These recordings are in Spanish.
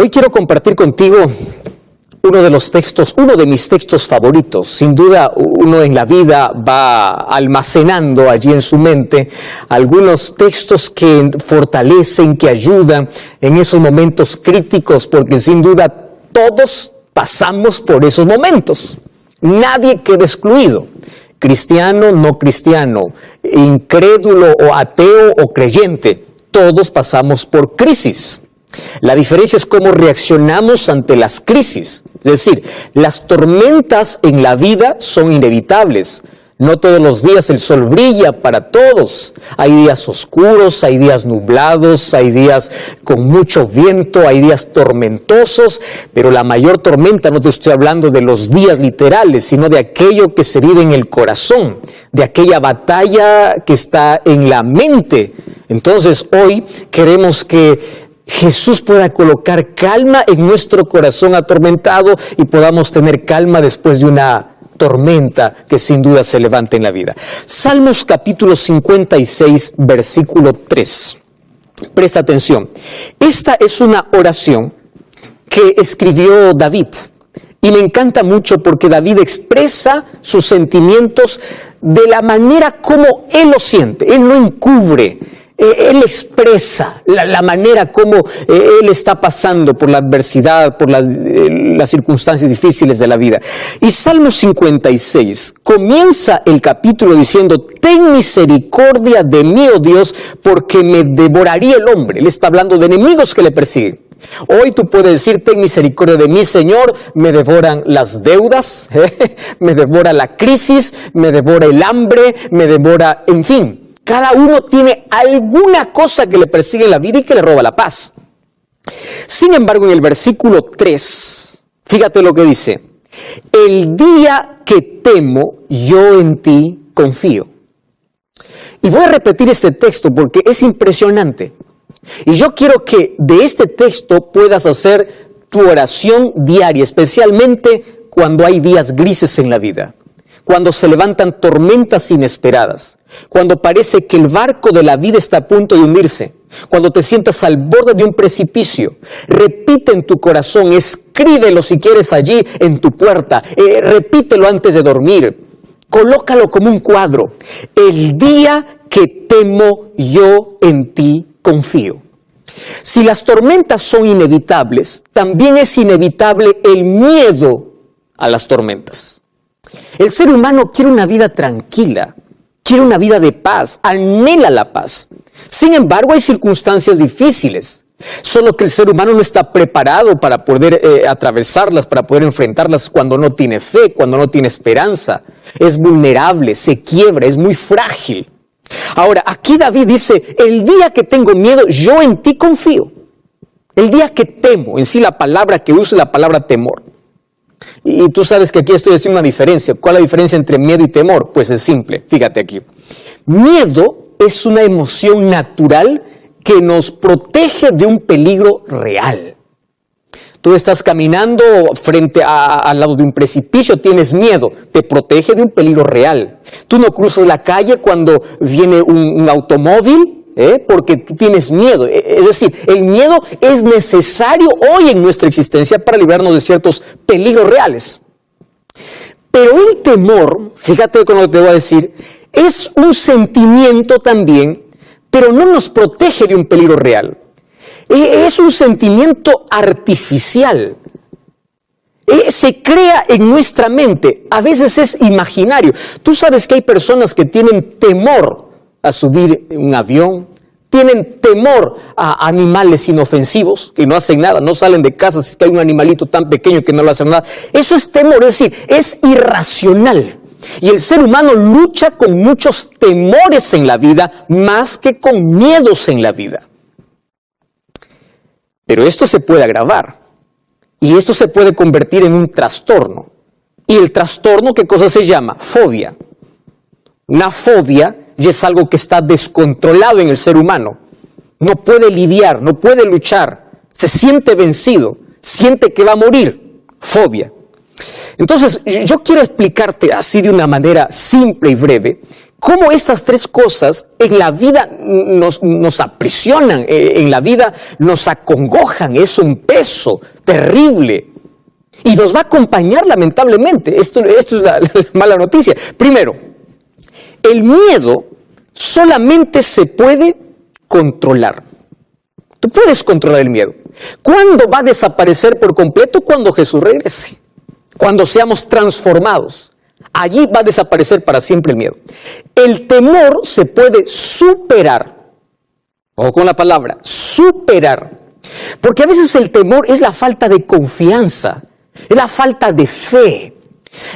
Hoy quiero compartir contigo uno de mis textos favoritos. Sin duda, uno en la vida va almacenando allí en su mente algunos textos que fortalecen, que ayudan en esos momentos críticos, porque sin duda todos pasamos por esos momentos. Nadie queda excluido. Cristiano, no cristiano, incrédulo o ateo o creyente, todos pasamos por crisis. La diferencia es cómo reaccionamos ante las crisis. Es decir, las tormentas en la vida son inevitables. No todos los días el sol brilla para todos. Hay días oscuros, hay días nublados, hay días con mucho viento, hay días tormentosos, pero la mayor tormenta, no te estoy hablando de los días literales, sino de aquello que se vive en el corazón, de aquella batalla que está en la mente. Entonces, hoy queremos que Jesús pueda colocar calma en nuestro corazón atormentado y podamos tener calma después de una tormenta que sin duda se levanta en la vida. Salmos capítulo 56, versículo 3. Presta atención. Esta es una oración que escribió David. Y me encanta mucho porque David expresa sus sentimientos de la manera como él lo siente. Él no encubre. Él expresa la manera como él está pasando por la adversidad, por las circunstancias difíciles de la vida. Y Salmo 56 comienza el capítulo diciendo: ten misericordia de mí, oh Dios, porque me devoraría el hombre. Él está hablando de enemigos que le persiguen. Hoy tú puedes decir: ten misericordia de mí, Señor, me devoran las deudas, me devora la crisis, me devora el hambre, me devora, en fin. Cada uno tiene alguna cosa que le persigue en la vida y que le roba la paz. Sin embargo, en el versículo 3, fíjate lo que dice: el día que temo, yo en ti confío. Y voy a repetir este texto porque es impresionante. Y yo quiero que de este texto puedas hacer tu oración diaria, especialmente cuando hay días grises en la vida, cuando se levantan tormentas inesperadas, cuando parece que el barco de la vida está a punto de hundirse, cuando te sientas al borde de un precipicio. Repite en tu corazón, escríbelo si quieres allí en tu puerta, repítelo antes de dormir, colócalo como un cuadro: el día que temo, yo en ti confío. Si las tormentas son inevitables, también es inevitable el miedo a las tormentas. El ser humano quiere una vida tranquila, quiere una vida de paz, anhela la paz. Sin embargo, hay circunstancias difíciles, solo que el ser humano no está preparado para poder atravesarlas, para poder enfrentarlas cuando no tiene fe, cuando no tiene esperanza. Es vulnerable, se quiebra, es muy frágil. Ahora, aquí David dice: el día que tengo miedo, yo en ti confío. El día que temo, en sí la palabra que usa es la palabra temor. Y tú sabes que aquí estoy haciendo una diferencia. ¿Cuál es la diferencia entre miedo y temor? Pues es simple, fíjate aquí. Miedo es una emoción natural que nos protege de un peligro real. Tú estás caminando al lado de un precipicio, tienes miedo, te protege de un peligro real. Tú no cruzas la calle cuando viene un automóvil, porque tú tienes miedo. Es decir, el miedo es necesario hoy en nuestra existencia para librarnos de ciertos peligros reales. Pero el temor, fíjate con lo que te voy a decir, es un sentimiento también, pero no nos protege de un peligro real. Es un sentimiento artificial. Se crea en nuestra mente, a veces es imaginario. Tú sabes que hay personas que tienen temor a subir en un avión, tienen temor a animales inofensivos que no hacen nada, no salen de casa si hay un animalito tan pequeño que no le hacen nada. Eso es temor, es decir, es irracional. Y el ser humano lucha con muchos temores en la vida más que con miedos en la vida. Pero esto se puede agravar y esto se puede convertir en un trastorno. Y el trastorno, ¿qué cosa se llama? Fobia. Una fobia ya es algo que está descontrolado en el ser humano. No puede lidiar, no puede luchar, se siente vencido, siente que va a morir. Fobia. Entonces, yo quiero explicarte así de una manera simple y breve cómo estas tres cosas en la vida nos aprisionan, en la vida nos acongojan, es un peso terrible y nos va a acompañar lamentablemente. Esto es la mala noticia. Primero, el miedo solamente se puede controlar. Tú puedes controlar el miedo. ¿Cuándo va a desaparecer por completo? Cuando Jesús regrese. Cuando seamos transformados. Allí va a desaparecer para siempre el miedo. El temor se puede superar. Ojo con la palabra, superar. Porque a veces el temor es la falta de confianza, es la falta de fe.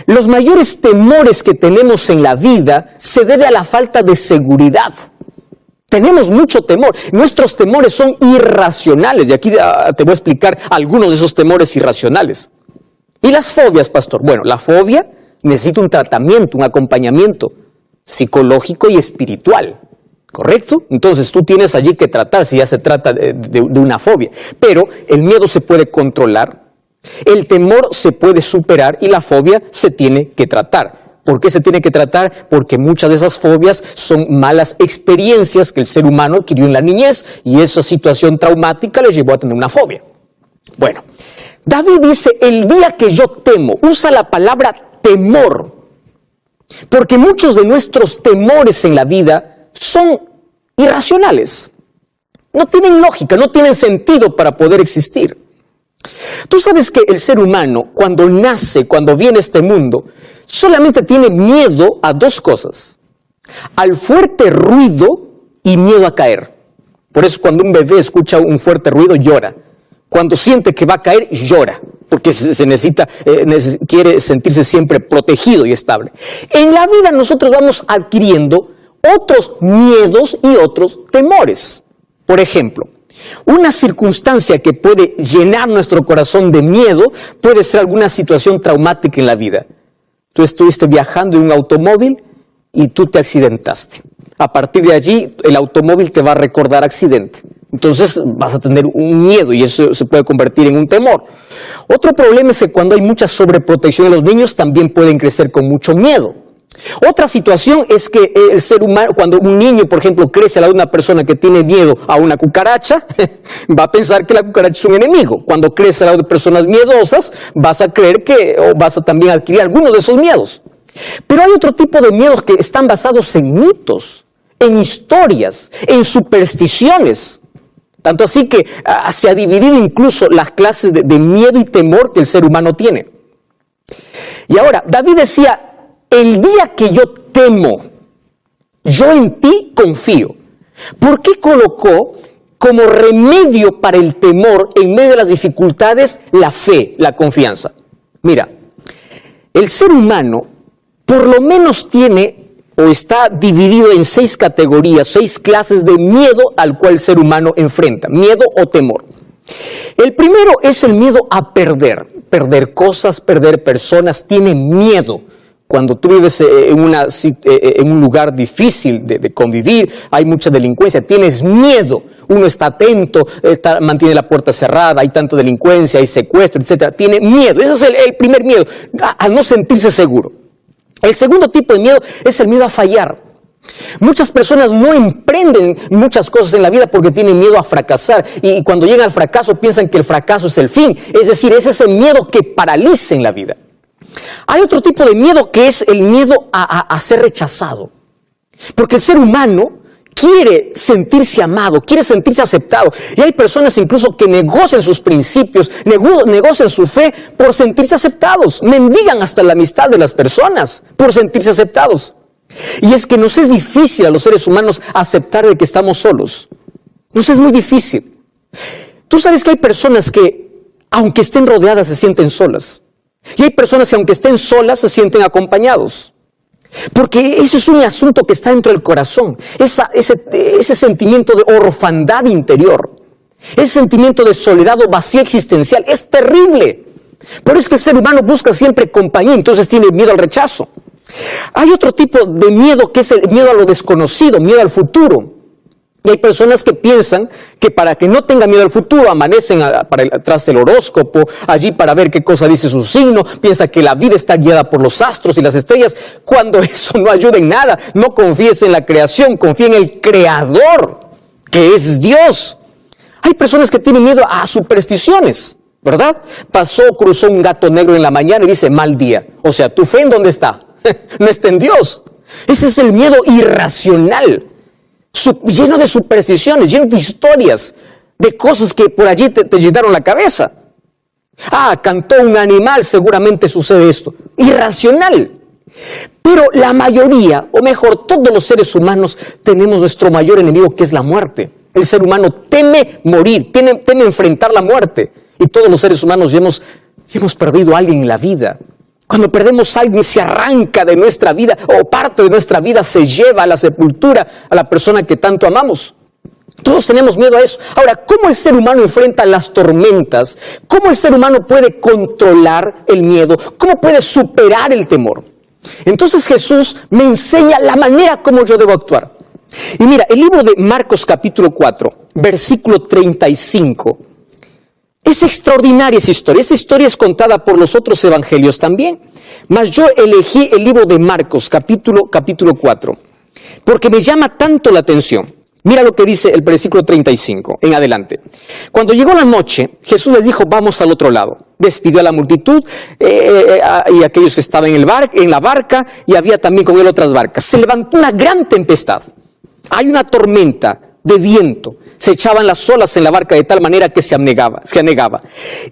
Los mayores temores que tenemos en la vida se debe a la falta de seguridad. Tenemos mucho temor. Nuestros temores son irracionales. Y aquí te voy a explicar algunos de esos temores irracionales. ¿Y las fobias, pastor? Bueno, la fobia necesita un tratamiento, un acompañamiento psicológico y espiritual. ¿Correcto? Entonces tú tienes allí que tratar si ya se trata de una fobia. Pero el miedo se puede controlar, el temor se puede superar y la fobia se tiene que tratar. ¿Por qué se tiene que tratar? Porque muchas de esas fobias son malas experiencias que el ser humano adquirió en la niñez y esa situación traumática le llevó a tener una fobia. Bueno, David dice, el día que yo temo, usa la palabra temor, porque muchos de nuestros temores en la vida son irracionales. No tienen lógica, no tienen sentido para poder existir. Tú sabes que el ser humano, cuando nace, cuando viene a este mundo, solamente tiene miedo a dos cosas: al fuerte ruido y miedo a caer. Por eso cuando un bebé escucha un fuerte ruido, llora. Cuando siente que va a caer, llora, porque quiere sentirse siempre protegido y estable. En la vida nosotros vamos adquiriendo otros miedos y otros temores. Por ejemplo, una circunstancia que puede llenar nuestro corazón de miedo puede ser alguna situación traumática en la vida. Tú estuviste viajando en un automóvil y tú te accidentaste. A partir de allí, el automóvil te va a recordar accidente. Entonces vas a tener un miedo y eso se puede convertir en un temor. Otro problema es que cuando hay mucha sobreprotección de los niños, también pueden crecer con mucho miedo. Otra situación es que el ser humano, cuando un niño, por ejemplo, crece al lado de una persona que tiene miedo a una cucaracha, va a pensar que la cucaracha es un enemigo. Cuando crece al lado de personas miedosas, vas a creer o vas a también adquirir algunos de esos miedos. Pero hay otro tipo de miedos que están basados en mitos, en historias, en supersticiones. Tanto así que se ha dividido incluso las clases de miedo y temor que el ser humano tiene. Y ahora, David decía, el día que yo temo, yo en ti confío. ¿Por qué colocó como remedio para el temor en medio de las dificultades la fe, la confianza? Mira, el ser humano por lo menos tiene o está dividido en 6 categorías, 6 clases de miedo al cual el ser humano enfrenta, miedo o temor. El primero es el miedo a perder cosas, perder personas, tiene miedo. Cuando tú vives en un lugar difícil de convivir, hay mucha delincuencia, tienes miedo, uno está atento, mantiene la puerta cerrada, hay tanta delincuencia, hay secuestro, etc. Tiene miedo, ese es el primer miedo, a no sentirse seguro. El segundo tipo de miedo es el miedo a fallar. Muchas personas no emprenden muchas cosas en la vida porque tienen miedo a fracasar y cuando llegan al fracaso piensan que el fracaso es el fin, es decir, es ese miedo que paraliza en la vida. Hay otro tipo de miedo que es el miedo a ser rechazado, porque el ser humano quiere sentirse amado, quiere sentirse aceptado, y hay personas incluso que negocian sus principios, negocian su fe por sentirse aceptados, mendigan hasta la amistad de las personas por sentirse aceptados. Y es que nos es difícil a los seres humanos aceptar de que estamos solos, nos es muy difícil. Tú sabes que hay personas que aunque estén rodeadas se sienten solas. Y hay personas que aunque estén solas se sienten acompañados. Porque eso es un asunto que está dentro del corazón. Ese sentimiento de orfandad interior. Ese sentimiento de soledad o vacío existencial es terrible. Por eso es que el ser humano busca siempre compañía, entonces tiene miedo al rechazo. Hay otro tipo de miedo que es el miedo a lo desconocido, miedo al futuro. Y hay personas que piensan que para que no tengan miedo al futuro, amanecen atrás del horóscopo, allí para ver qué cosa dice su signo, piensa que la vida está guiada por los astros y las estrellas, cuando eso no ayuda en nada. No confíes en la creación, confía en el Creador, que es Dios. Hay personas que tienen miedo a supersticiones, ¿verdad? Cruzó un gato negro en la mañana y dice, mal día. O sea, ¿tu fe en dónde está? No está en Dios. Ese es el miedo irracional. Lleno de supersticiones, lleno de historias, de cosas que por allí te llenaron la cabeza. Cantó un animal, seguramente sucede esto. Irracional. Pero la mayoría, o mejor, todos los seres humanos tenemos nuestro mayor enemigo, que es la muerte. El ser humano teme morir, teme enfrentar la muerte. Y todos los seres humanos ya hemos perdido a alguien en la vida. Cuando perdemos a alguien, se arranca de nuestra vida, o parte de nuestra vida se lleva a la sepultura a la persona que tanto amamos. Todos tenemos miedo a eso. Ahora, ¿cómo el ser humano enfrenta las tormentas? ¿Cómo el ser humano puede controlar el miedo? ¿Cómo puede superar el temor? Entonces Jesús me enseña la manera como yo debo actuar. Y mira, el libro de Marcos capítulo 4, versículo 35, es extraordinaria esa historia. Esa historia es contada por los otros evangelios también. Mas yo elegí el libro de Marcos, capítulo 4, porque me llama tanto la atención. Mira lo que dice el versículo 35, en adelante. Cuando llegó la noche, Jesús les dijo, vamos al otro lado. Despidió a la multitud y aquellos que estaban en la barca, y había también con él otras barcas. Se levantó una gran tempestad. Hay una tormenta de viento. Se echaban las olas en la barca de tal manera que se anegaba.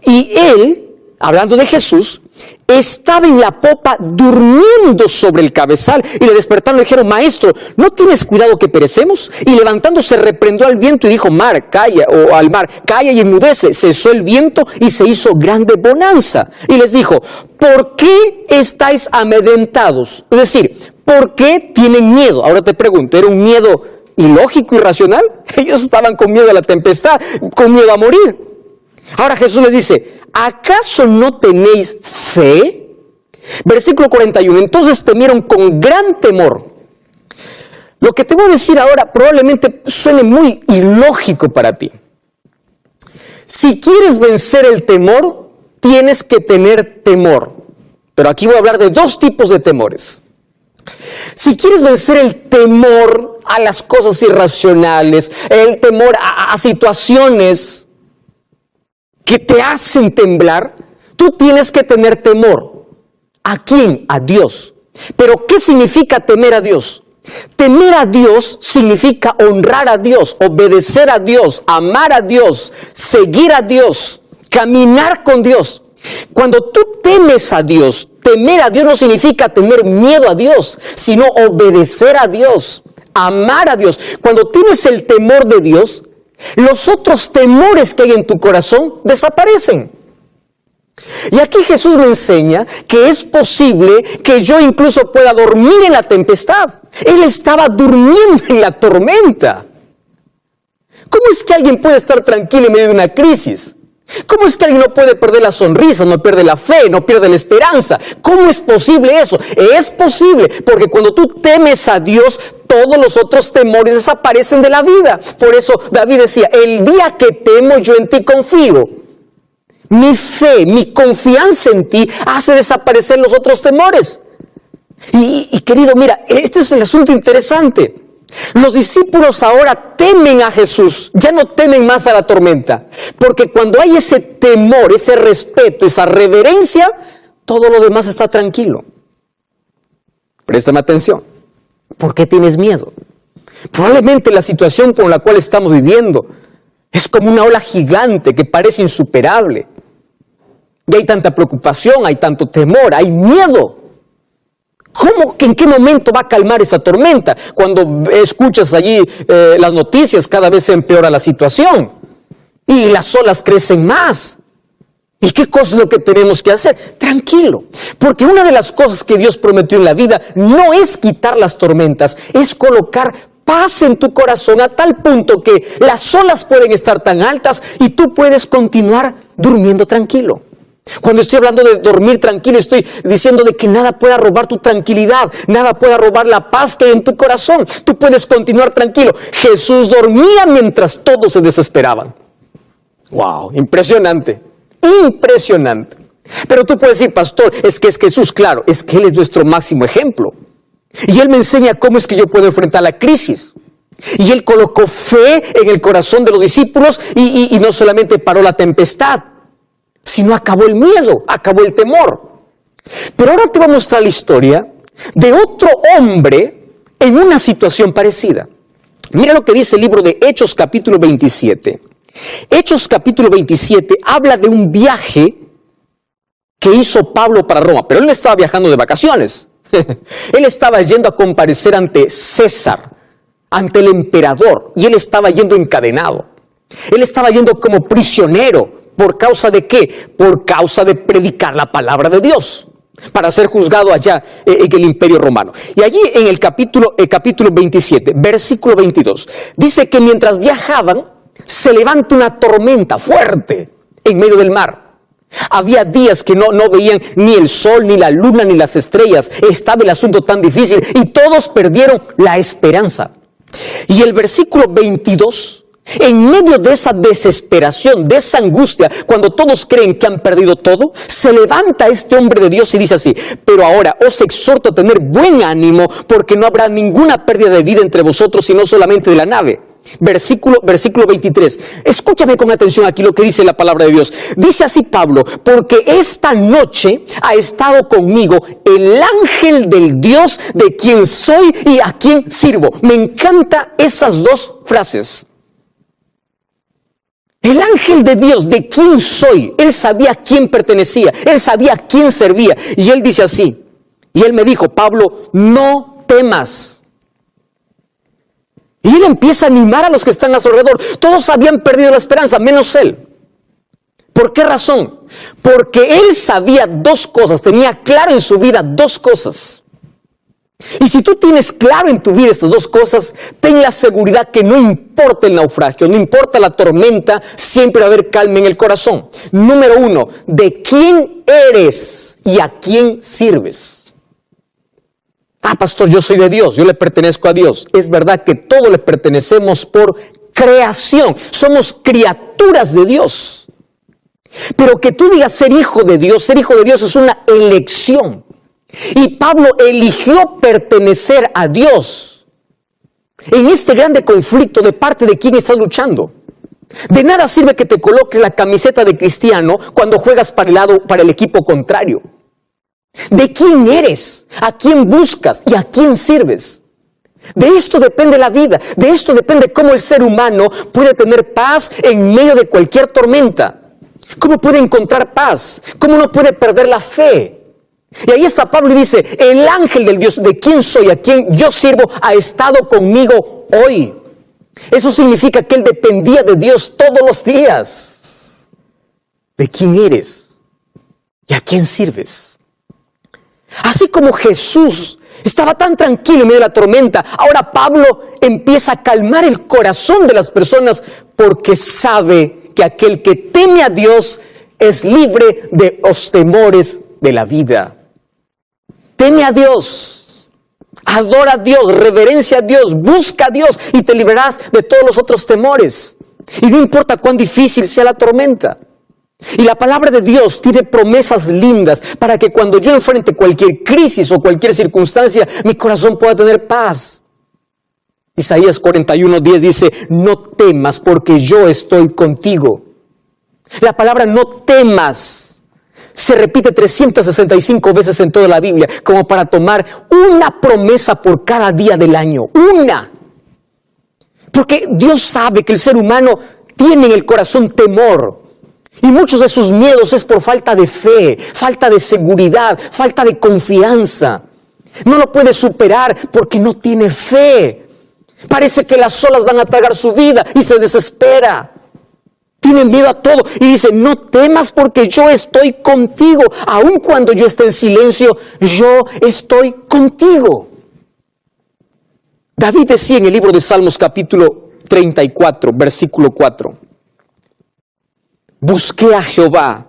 Y él, hablando de Jesús, estaba en la popa durmiendo sobre el cabezal. Y le despertaron y le dijeron, maestro, ¿no tienes cuidado que perecemos? Y levantándose reprendió al viento y dijo, mar, calla, o al mar, calla y enmudece. Cesó el viento y se hizo grande bonanza. Y les dijo, ¿por qué estáis amedrentados? Es decir, ¿por qué tienen miedo? Ahora te pregunto, ¿era un miedo ilógico, irracional? Ellos estaban con miedo a la tempestad, con miedo a morir. Ahora Jesús les dice, ¿acaso no tenéis fe? Versículo 41, entonces temieron con gran temor. Lo que te voy a decir ahora probablemente suene muy ilógico para ti. Si quieres vencer el temor, tienes que tener temor. Pero aquí voy a hablar de dos tipos de temores. Si quieres vencer el temor a las cosas irracionales, el temor a situaciones que te hacen temblar, tú tienes que tener temor. ¿A quién? A Dios. Pero ¿qué significa temer a Dios? Temer a Dios significa honrar a Dios, obedecer a Dios, amar a Dios, seguir a Dios, caminar con Dios. Cuando tú temes a Dios, temer a Dios no significa tener miedo a Dios, sino obedecer a Dios, amar a Dios. Cuando tienes el temor de Dios, los otros temores que hay en tu corazón desaparecen. Y aquí Jesús me enseña que es posible que yo incluso pueda dormir en la tempestad. Él estaba durmiendo en la tormenta. ¿Cómo es que alguien puede estar tranquilo en medio de una crisis? ¿Cómo es que alguien no puede perder la sonrisa, no pierde la fe, no pierde la esperanza? ¿Cómo es posible eso? Es posible porque cuando tú temes a Dios, todos los otros temores desaparecen de la vida. Por eso David decía, el día que temo yo en ti confío. Mi fe, mi confianza en ti hace desaparecer los otros temores. Y querido, mira, este es el asunto interesante. Los discípulos ahora temen a Jesús, ya no temen más a la tormenta, porque cuando hay ese temor, ese respeto, esa reverencia, todo lo demás está tranquilo. Préstame atención. ¿Por qué tienes miedo? Probablemente la situación con la cual estamos viviendo es como una ola gigante que parece insuperable. Y hay tanta preocupación, hay tanto temor, hay miedo. ¿Cómo? ¿En qué momento va a calmar esta tormenta? Cuando escuchas allí las noticias, cada vez se empeora la situación. Y las olas crecen más. ¿Y qué cosa es lo que tenemos que hacer? Tranquilo. Porque una de las cosas que Dios prometió en la vida no es quitar las tormentas, es colocar paz en tu corazón a tal punto que las olas pueden estar tan altas y tú puedes continuar durmiendo tranquilo. Cuando estoy hablando de dormir tranquilo, estoy diciendo de que nada pueda robar tu tranquilidad, nada pueda robar la paz que hay en tu corazón. Tú puedes continuar tranquilo. Jesús dormía mientras todos se desesperaban. ¡Wow! Impresionante, impresionante. Pero tú puedes decir, pastor, es que es Jesús, claro, es que Él es nuestro máximo ejemplo. Y Él me enseña cómo es que yo puedo enfrentar la crisis. Y Él colocó fe en el corazón de los discípulos y no solamente paró la tempestad, sino acabó el miedo, acabó el temor. Pero ahora te voy a mostrar la historia de otro hombre en una situación parecida. Mira lo que dice el libro de Hechos capítulo 27. Hechos capítulo 27 habla de un viaje que hizo Pablo para Roma, pero él no estaba viajando de vacaciones. Él estaba yendo a comparecer ante César, ante el emperador, y él estaba yendo encadenado. Él estaba yendo como prisionero. ¿Por causa de qué? Por causa de predicar la palabra de Dios, para ser juzgado allá en el Imperio Romano. Y allí en el capítulo 27, versículo 22, dice que mientras viajaban, se levanta una tormenta fuerte en medio del mar. Había días que no veían ni el sol, ni la luna, ni las estrellas. Estaba el asunto tan difícil y todos perdieron la esperanza. Y el versículo 22, en medio de esa desesperación, de esa angustia, cuando todos creen que han perdido todo, se levanta este hombre de Dios y dice así: pero ahora os exhorto a tener buen ánimo, porque no habrá ninguna pérdida de vida entre vosotros, sino solamente de la nave. Versículo 23. Escúchame con atención aquí lo que dice la palabra de Dios. Dice así Pablo: porque esta noche ha estado conmigo el ángel del Dios de quien soy y a quien sirvo. Me encantan esas dos frases. El ángel de Dios, de quién soy. Él sabía a quién pertenecía, él sabía a quién servía. Y él dice así, y él me dijo: Pablo, no temas. Y él empieza a animar a los que están a su alrededor. Todos habían perdido la esperanza, menos él. ¿Por qué razón? Porque él sabía dos cosas, tenía claro en su vida dos cosas. Y si tú tienes claro en tu vida estas dos cosas, ten la seguridad que no importa el naufragio, no importa la tormenta, siempre va a haber calma en el corazón. Número uno, ¿de quién eres y a quién sirves? Ah, pastor, yo soy de Dios, yo le pertenezco a Dios. Es verdad que todos le pertenecemos por creación, somos criaturas de Dios. Pero que tú digas ser hijo de Dios es una elección. Y Pablo eligió pertenecer a Dios en este grande conflicto. ¿De parte de quién estás luchando? De nada sirve que te coloques la camiseta de cristiano cuando juegas para el equipo contrario. ¿De quién eres? ¿A quién buscas? ¿Y a quién sirves? De esto depende la vida. De esto depende cómo el ser humano puede tener paz en medio de cualquier tormenta. ¿Cómo puede encontrar paz? ¿Cómo no puede perder la fe? Y ahí está Pablo y dice: el ángel del Dios, de quién soy, a quién yo sirvo, ha estado conmigo hoy. Eso significa que él dependía de Dios todos los días. ¿De quién eres y a quién sirves? Así como Jesús estaba tan tranquilo en medio de la tormenta, ahora Pablo empieza a calmar el corazón de las personas, porque sabe que aquel que teme a Dios es libre de los temores de la vida. Teme a Dios, adora a Dios, reverencia a Dios, busca a Dios y te librarás de todos los otros temores. Y no importa cuán difícil sea la tormenta. Y la palabra de Dios tiene promesas lindas para que cuando yo enfrente cualquier crisis o cualquier circunstancia, mi corazón pueda tener paz. Isaías 41:10 dice: no temas, porque yo estoy contigo. La palabra no temas se repite 365 veces en toda la Biblia, como para tomar una promesa por cada día del año. Una. Porque Dios sabe que el ser humano tiene en el corazón temor. Y muchos de sus miedos es por falta de fe, falta de seguridad, falta de confianza. No lo puede superar porque no tiene fe. Parece que las olas van a tragar su vida y se desespera. Tiene miedo a todo y dice: no temas, porque yo estoy contigo. Aun cuando yo esté en silencio, yo estoy contigo. David decía en el libro de Salmos capítulo 34, versículo 4: busqué a Jehová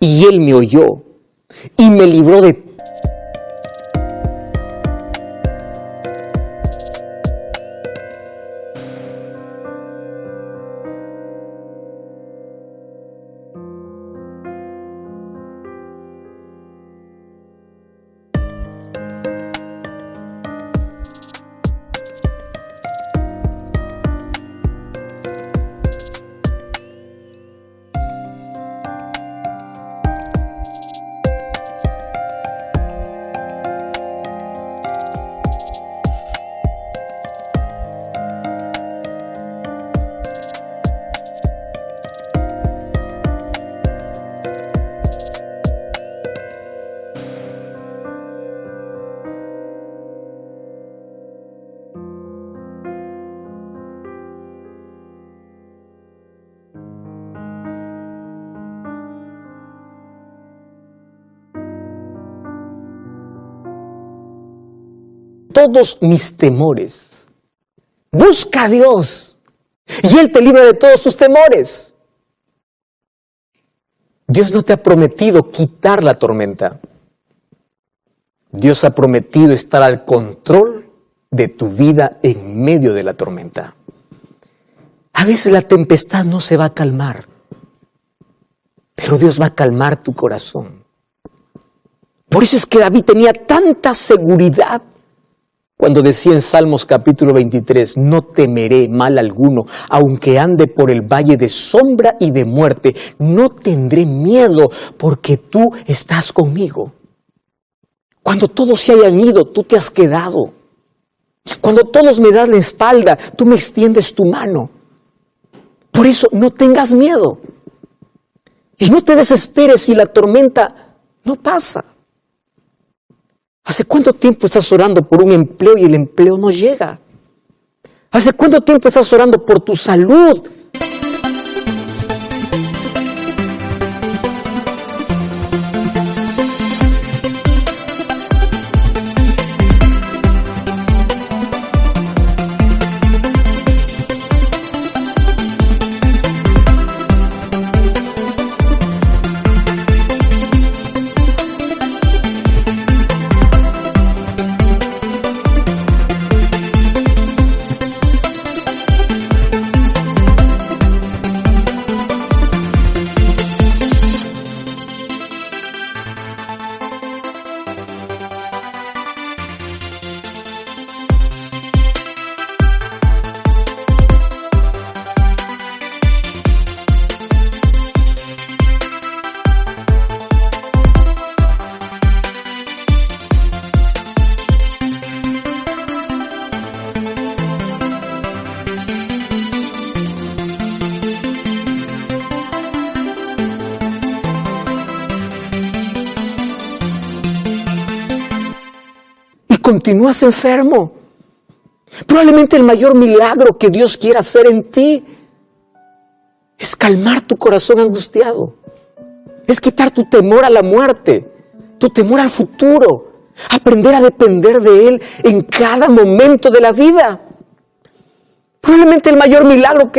y Él me oyó y me libró de todos mis temores. Busca a Dios y Él te libra de todos tus temores. Dios no te ha prometido quitar la tormenta. Dios ha prometido estar al control de tu vida en medio de la tormenta. A veces la tempestad no se va a calmar, pero Dios va a calmar tu corazón. Por eso es que David tenía tanta seguridad cuando decía en Salmos capítulo 23, no temeré mal alguno, aunque ande por el valle de sombra y de muerte, no tendré miedo porque tú estás conmigo. Cuando todos se hayan ido, tú te has quedado. Cuando todos me dan la espalda, tú me extiendes tu mano. Por eso no tengas miedo. Y no te desesperes si la tormenta no pasa. ¿Hace cuánto tiempo estás orando por un empleo y el empleo no llega? ¿Hace cuánto tiempo estás orando por tu salud? Continúas enfermo. Probablemente el mayor milagro que Dios quiera hacer en ti es calmar tu corazón angustiado. Es quitar tu temor a la muerte, tu temor al futuro, aprender a depender de Él en cada momento de la vida. Probablemente el mayor milagro que